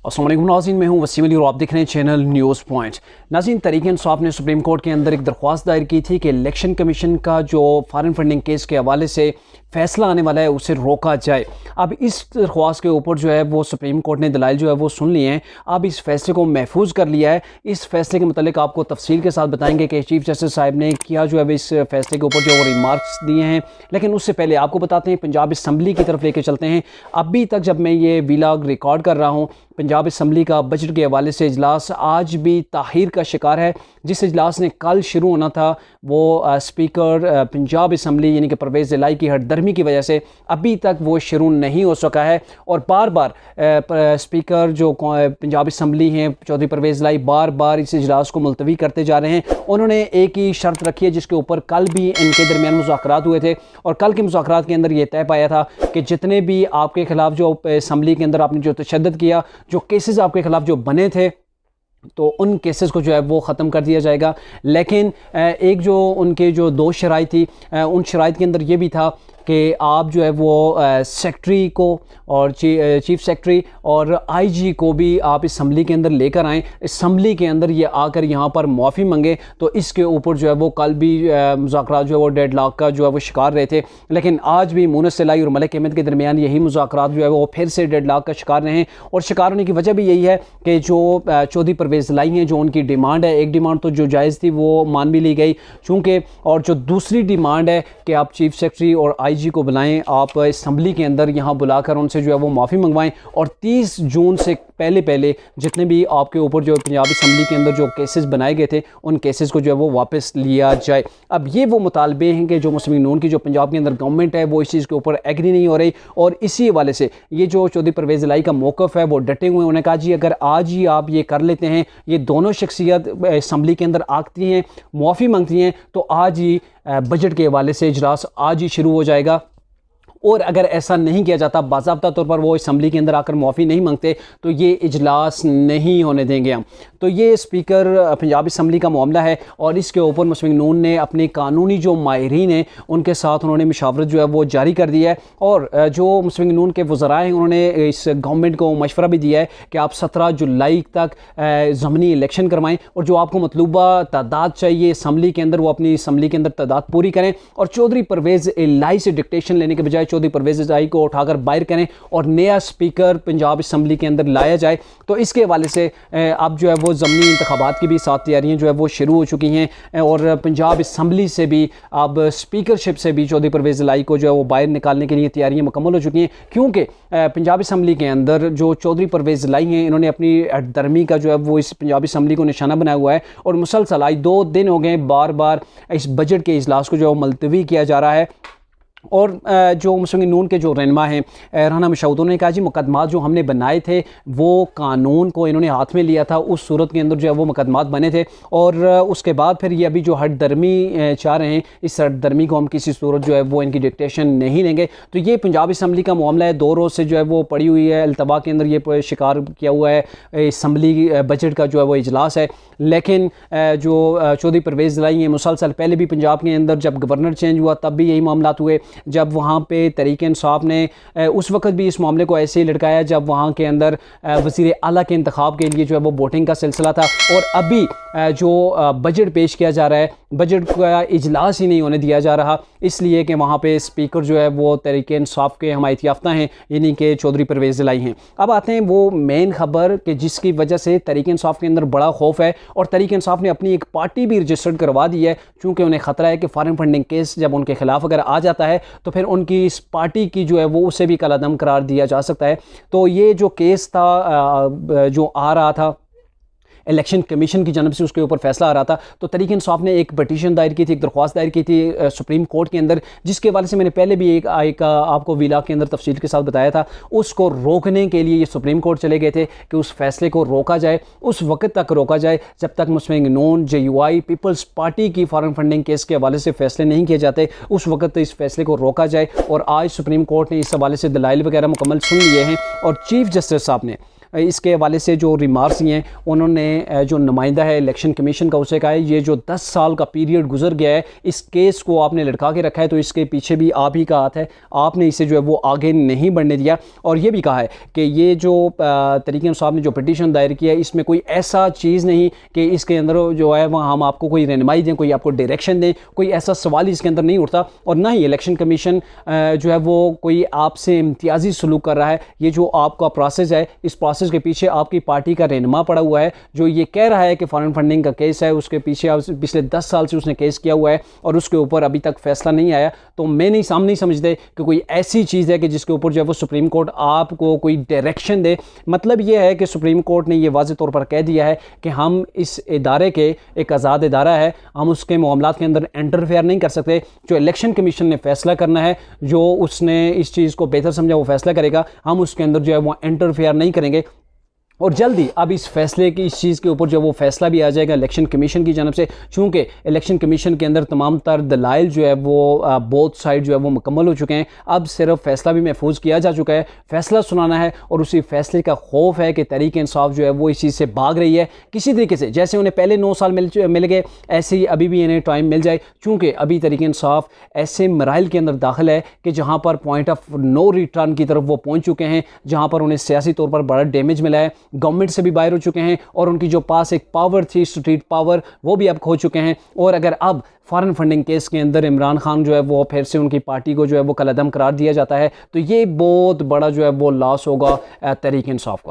अस्सलाम वालेकुम नाज़रीन, मैं हूं वसीम अली और आप देख रहे हैं चैनल न्यूज़ पॉइंट। नाज़रीन, तहरीक इंसाफ ने सुप्रीम कोर्ट के अंदर एक दरख्वास्त दायर की थी कि इलेक्शन कमीशन का जो फॉरेन फंडिंग केस के हवाले से फ़ैसला आने वाला है उसे रोका जाए। अब इस दरख्वास्त के ऊपर जो है वो सुप्रीम कोर्ट ने दलाइल जो है वो सुन लिए हैं। अब इस फैसले को महफूज कर लिया है। इस फैसले के मतलब आपको तफसील के साथ बताएंगे कि चीफ जस्टिस साहब ने किया जो है इस फैसले के ऊपर जो वो रिमार्क्स दिए हैं। लेकिन उससे पहले आपको बताते हैं पंजाब असम्बली की तरफ लेके चलते हैं। अभी तक जब मैं ये वीलॉग रिकॉर्ड कर रहा हूँ, पंजाब असम्बली का बजट के हवाले से इजलास आज भी ताख़ीर का शिकार है। जिस इजलास ने कल शुरू होना था वो स्पीकर पंजाब असम्बली यानी कि परवेज़ इलाही की हरदर्मी की वजह से अभी तक वो शुरू नहीं हो सका है। और बार बार स्पीकर जो पंजाब असम्बली हैं चौधरी परवेज़ इलाही बार बार इस इजलास को मुलतवी करते जा रहे हैं। उन्होंने एक ही शर्त रखी है जिसके ऊपर कल भी इनके दरमियान मुज़ाकरात हुए थे और कल के मुज़ाकरात के अंदर ये तय पाया था कि जितने भी आपके ख़िलाफ़ जो असम्बली के अंदर आपने जो तशद्दुद किया, जो केसेस आपके ख़िलाफ़ जो बने थे, तो उन केसेस को जो है वो ख़त्म कर दिया जाएगा। लेकिन एक जो उनके जो दो शराइत थी, उन शराइत के अंदर ये भी था कि आप जो है वो सेक्रेटरी को और चीफ सेक्रेटरी और आईजी को भी आप असम्बली के अंदर लेकर आएँ, असम्बली के अंदर ये आकर यहाँ पर माफ़ी मांगे। तो इसके ऊपर जो है वो कल भी मुज़ाकरात जो है वो डेडलॉक का जो है वो शिकार रहे थे। लेकिन आज भी मुनस इलाही और मलिक अहमद के दरमियान यही मुज़ाकरात जो है वो फिर से डेडलॉक का शिकार रहे हैं। और शिकार होने की वजह भी यही है कि जो चौधरी परवेज़ इलाही हैं, जो उनकी डिमांड है, एक डिमांड तो जो जायज़ थी वो मान भी ली गई चूँकि, और जो दूसरी डिमांड है कि आप चीफ सेक्रेटरी और आईजी को बुलाएं, आप असम्बली के अंदर यहाँ बुलाकर उनसे जो है वो माफ़ी मंगवाएं और 30 जून से पहले जितने भी आपके ऊपर जो पंजाब असम्बली के अंदर जो केसेस बनाए गए थे उन केसेस को जो है वो वापस लिया जाए। अब ये वो मुतालबे हैं कि जो मुस्लिम लीग नून की जो पंजाब के अंदर गवर्नमेंट है वो इस चीज़ के ऊपर एग्री नहीं हो रही और इसी हवाले से ये जो चौधरी परवेज़ इलाही का मौक़िफ़ है वो डटे हुए। उन्होंने कहा जी अगर आज ही आप ये कर लेते हैं, ये दोनों शख्सियत असम्बली के अंदर आती हैं, माफ़ी मांगती हैं, तो आज ही बजट के हवाले से इजलास आज ही शुरू हो जाएगा। और अगर ऐसा नहीं किया जाता, बाज़ाब्ता तौर पर वो असम्बली के अंदर आकर माफ़ी नहीं मांगते, तो ये इजलास नहीं होने देंगे हम। तो ये स्पीकर पंजाब असम्बली का मामला है और इसके ऊपर मुस्लिम लीग नून ने अपने कानूनी जो माहिरीन हैं उनके साथ उन्होंने मशावरत जो है वो जारी कर दिया है। और जो मुस्लिम लीग नून के वज़रा हैं उन्होंने इस गवर्नमेंट को मशवरा भी दिया है कि आप 17 जुलाई तक ज़मनी इलेक्शन करवाएं और जो आपको मतलूबा तादाद चाहिए असम्बली के अंदर वो अपनी असम्बली के अंदर तादाद पूरी करें और चौधरी परवेज़ इलाही से डिक्टेशन लेने के बजाय चौधरी परवेज़ इलाही को उठाकर बाहर करें और नया स्पीकर पंजाब असम्बली के अंदर लाया जाए। तो इसके हवाले से अब जो है वो ज़मनी इंतखाबात की भी साथ तैयारियां जो है वो शुरू हो चुकी हैं और पंजाब असम्बली से भी अब स्पीकरशिप से भी चौधरी परवेज़ इलाही को जो है वो बाहर निकालने के लिए तैयारियां मुकम्मल हो चुकी हैं। क्योंकि पंजाब असम्बली के अंदर जो चौधरी परवेज़ इलाही हैं इन्होंने अपनी हरदर्मी का जो है वो इस पंजाब असम्बली को निशाना बनाया हुआ है और मुसलसल आज 2 दिन हो गए बार बार इस बजट के इजलास को जो मुलतवी किया जा रहा है। और जो मुस्लिम लीग नून के जो रहनुमा हैं राना मशहूद, उन्होंने कहा जी मुकदमात जो हमने बनाए थे वो कानून को इन्होंने हाथ में लिया था, उस सूरत के अंदर जो है वो मुकदमात बने थे और उसके बाद फिर ये अभी जो हरदर्मी चाह रहे हैं, इस हरदर्मी को हम किसी सूरत जो है वो इनकी डिक्टेशन नहीं लेंगे। तो ये पंजाब असम्बली का मामला है, 2 रोज़ से जो है वो पड़ी हुई है, अल्तबा के अंदर ये शिकार किया हुआ है। असम्बली बजट का जो है वो इजलास है, लेकिन जो चौधरी परवेज़ इलाही हैं मुसलसल पहले भी पंजाब के अंदर जब गवर्नर चेंज हुआ तब भी यही मामला हुए, जब वहाँ पे तहरीक इंसाफ ने उस वक्त भी इस मामले को ऐसे ही लटकाया जब वहाँ के अंदर वज़ीर आला के इंतखाब के लिए जो है वो वोटिंग का सिलसिला था। और अभी जो बजट पेश किया जा रहा है, बजट का इजलास ही नहीं होने दिया जा रहा, इसलिए कि वहाँ पे स्पीकर जो है वो तहरीक इंसाफ के हमायत याफ्ता हैं, यानी कि चौधरी परवेज़ इलाही हैं। अब आते हैं वो मेन ख़बर कि जिसकी वजह से तहरीक इंसाफ के अंदर बड़ा खौफ है और तहरीक इंसाफ ने अपनी एक पार्टी भी रजिस्टर्ड करवा दी है, चूँकि उन्हें ख़तरा है कि फॉरेन फंडिंग केस जब उनके खिलाफ अगर आ जाता है तो फिर उनकी इस पार्टी की जो है वो उसे भी कलादम करार दिया जा सकता है। तो ये जो केस था जो आ रहा था इलेक्शन कमीशन की जानब से, उसके ऊपर फैसला आ रहा था, तो तहरीक इंसाफ ने एक पटिशन दायर की थी, एक दरख्वास्त दायर की थी सुप्रीम कोर्ट के अंदर, जिसके हवाले से मैंने पहले भी एक आपको वीलॉग के अंदर तफसील के साथ बताया था। उसको रोकने के लिए ये सुप्रीम कोर्ट चले गए थे कि उस फैसले को रोका जाए, उस वक्त तक रोका जाए जब तक मुस्लिम लीग नून, JUI, पीपल्स पार्टी की फॉरेन फंडिंग केस के हवाले से फैसले नहीं किए जाते, उस वक्त इस फैसले को रोका जाए। और आज सुप्रीम कोर्ट ने इस हवाले से दलाइल वगैरह मुकम्मल सुन लिए हैं और चीफ जस्टिस साहब ने इसके हवाले से जो रिमार्क्स हैं उन्होंने जो नुमाइंदा है इलेक्शन कमीशन का उसे कहा है ये जो 10 साल का पीरियड गुजर गया है इस केस को आपने लटका के रखा है, तो इसके पीछे भी आप ही का हाथ है, आपने इसे जो है वो आगे नहीं बढ़ने दिया। और ये भी कहा है कि ये जो तरीके साहब ने जो पिटीशन दायर किया है इसमें कोई ऐसा चीज़ नहीं कि इसके अंदर जो है वह हम आपको कोई रहनुमाई दें, कोई आपको डायरेक्शन दें, कोई ऐसा सवाल ही इसके अंदर नहीं उठता। और ना ही इलेक्शन कमीशन जो है वो कोई आपसे इम्तियाजी सलूक कर रहा है। ये जो आपका प्रोसेस है इस प्रोसेस के पीछे आपकी पार्टी का रहनुमा पड़ा हुआ है जो ये कह रहा है कि फॉरेन फंडिंग का केस है, उसके पीछे पिछले 10 साल से उसने केस किया हुआ है और उसके ऊपर अभी तक फैसला नहीं आया। तो मैं नहीं सामने समझते कि कोई ऐसी चीज़ है कि जिसके ऊपर जो है वो सुप्रीम कोर्ट आपको कोई डायरेक्शन दे। मतलब ये है कि सुप्रीम कोर्ट ने ये वाज़ेह तौर पर कह दिया है कि हम इस इदारे के, एक आज़ाद इदारा है, हम उसके मामलात के अंदर इंटरफेयर नहीं कर सकते। जो इलेक्शन कमीशन ने फैसला करना है, जो उसने इस चीज़ को बेहतर समझा वो फैसला करेगा, हम उसके अंदर जो है वो इंटरफेयर नहीं करेंगे। और जल्दी अब इस फैसले की, इस चीज़ के ऊपर जो वो फैसला भी आ जाएगा इलेक्शन कमीशन की जानब से, चूँकि इलेक्शन कमीशन के अंदर तमाम तर दलाइल जो है वो बोथ साइड जो है वो मुकम्मल हो चुके हैं। अब सिर्फ फैसला भी महफूज किया जा चुका है, फैसला सुनाना है और उसी फैसले का खौफ है कि तहरीक इंसाफ जो है वो इस चीज़ से भाग रही है किसी तरीके से। जैसे उन्हें पहले 9 साल मिल गए, ऐसे ही अभी भी इन्हें टाइम मिल जाए, चूँकि अभी तहरीक इंसाफ ऐसे मराइल के अंदर दाखिल है कि जहाँ पर पॉइंट ऑफ नो रिटर्न की तरफ वो पहुँच चुके हैं, जहाँ पर उन्हें सियासी तौर पर बड़ा डैमेज मिला है, गवर्नमेंट से भी बाहर हो चुके हैं और उनकी जो पास एक पावर थी, स्ट्रीट पावर, वो भी अब खो चुके हैं। और अगर अब फॉरेन फंडिंग केस के अंदर इमरान खान जो है वो फिर से उनकी पार्टी को जो है वो कलअदम करार दिया जाता है तो ये बहुत बड़ा जो है वो लॉस होगा तहरीक इंसाफ का।